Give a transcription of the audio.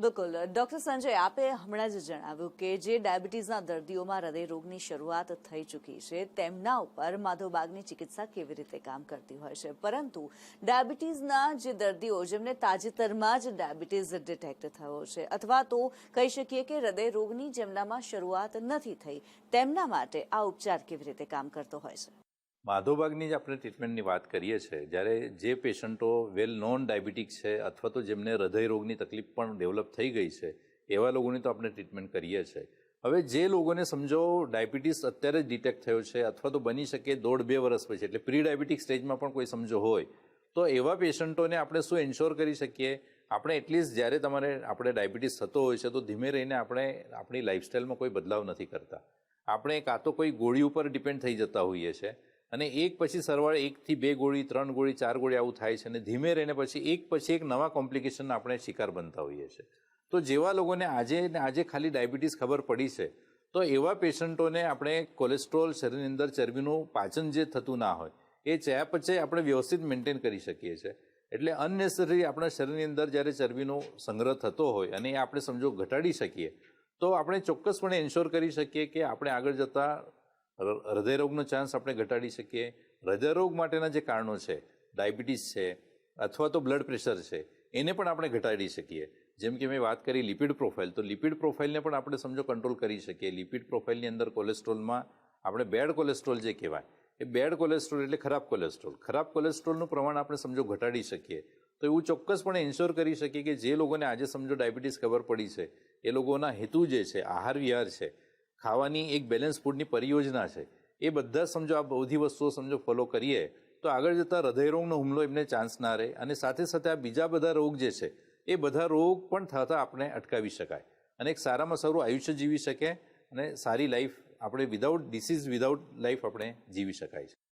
બિલકુલ ડોક્ટર સંજય, આપે હમણાં જ જણાવ્યું કે જે ડાયાબિટીસના દર્દીઓમાં હૃદયરોગની શરૂઆત થઈ ચૂકી છે તેમના ઉપર માધવબાગની ચિકિત્સા કેવી રીતે કામ કરતી હોય છે, પરંતુ ડાયાબિટીસના જે દર્દીઓ જેમને તાજેતરમાં જ ડાયાબિટીસ ડિટેક્ટ થયો છે અથવા તો કહી શકીએ કે હૃદયરોગની જેમનામાં શરૂઆત નથી થઈ તેમના માટે આ ઉપચાર કેવી રીતે કામ કરતો હોય છે? માધવબાગની જ આપણે ટ્રીટમેન્ટની વાત કરીએ છીએ જ્યારે જે પેશન્ટો વેલ નોન ડાયાબિટીક છે અથવા તો જેમને હૃદયરોગની તકલીફ પણ ડેવલપ થઈ ગઈ છે એવા લોકોની તો આપણે ટ્રીટમેન્ટ કરીએ છીએ. હવે જે લોકોને સમજો ડાયાબિટીસ અત્યારે જ ડિટેક્ટ થયો છે અથવા તો બની શકે 1.5-2 વર્ષ પછી એટલે પ્રી ડાયાબિટીક સ્ટેજમાં પણ કોઈ સમજો હોય તો એવા પેશન્ટોને આપણે શું એન્શ્યોર કરી શકીએ? આપણે એટલીસ્ટ જ્યારે આપણે ડાયાબિટીસ થતો હોય છે તો ધીમે રહીને આપણે આપણી લાઇફસ્ટાઇલમાં કોઈ બદલાવ નથી કરતા. આપણે કાં તો કોઈ ગોળી ઉપર ડિપેન્ડ થઈ જતા હોઈએ છીએ અને એક પછી સરવાળે 1 થી 2 ગોળી 3 ગોળી 4 ગોળી આવું થાય છે અને ધીમે રહીને પછી એક નવા કોમ્પ્લિકેશનના આપણે શિકાર બનતા હોઈએ છીએ. તો જેવા લોકોને આજે ખાલી ડાયાબિટીસ ખબર પડી છે તો એવા પેશન્ટોને આપણે કોલેસ્ટ્રોલ શરીરની અંદર ચરબીનું પાચન જે થતું ના હોય એ ચયાપચય આપણે વ્યવસ્થિત મેન્ટેન કરી શકીએ છીએ. એટલે અનનેસેસરી આપણા શરીરની અંદર જ્યારે ચરબીનો સંગ્રહ થતો હોય અને એ આપણે સમજો ઘટાડી શકીએ તો આપણે ચોક્કસપણે એન્શ્યોર કરી શકીએ કે આપણે આગળ જતાં હૃદયરોગનો ચાન્સ આપણે ઘટાડી શકીએ. હૃદયરોગ માટેના જે કારણો છે, ડાયાબિટીસ છે અથવા તો બ્લડ પ્રેશર છે, એને પણ આપણે ઘટાડી શકીએ. જેમ કે મેં વાત કરી લિપિડ પ્રોફાઇલ, તો લિપિડ પ્રોફાઇલને પણ આપણે સમજો કંટ્રોલ કરી શકીએ. લિપિડ પ્રોફાઇલની અંદર કોલેસ્ટ્રોલમાં આપણે બેડ કોલેસ્ટ્રોલ જે કહેવાય એ બેડ કોલેસ્ટ્રોલ એટલે ખરાબ કોલેસ્ટ્રોલનું પ્રમાણ આપણે સમજો ઘટાડી શકીએ. તો એવું ચોક્કસપણે એન્શ્યોર કરી શકીએ કે જે લોકોને આજે સમજો ડાયાબિટીસ ખબર પડી છે એ લોકોના હેતુ જે છે, આહાર વિહાર છે, ખાવાની એક બેલેન્સ ફૂડની પરિયોજના છે, એ બધા સમજો આ બધી વસ્તુઓ સમજો ફોલો કરીએ તો આગળ જતાં હૃદયરોગનો હુમલો એમને ચાન્સ ના રહે અને સાથે સાથે આ બીજા બધા રોગ જે છે એ બધા રોગ પણ થતાં આપણે અટકાવી શકાય અને એક સારામાં સારું આયુષ્ય જીવી શકે અને સારી લાઈફ આપણે વિધાઉટ ડિસીઝ વિધાઉટ લાઈફ આપણે જીવી શકાય છે.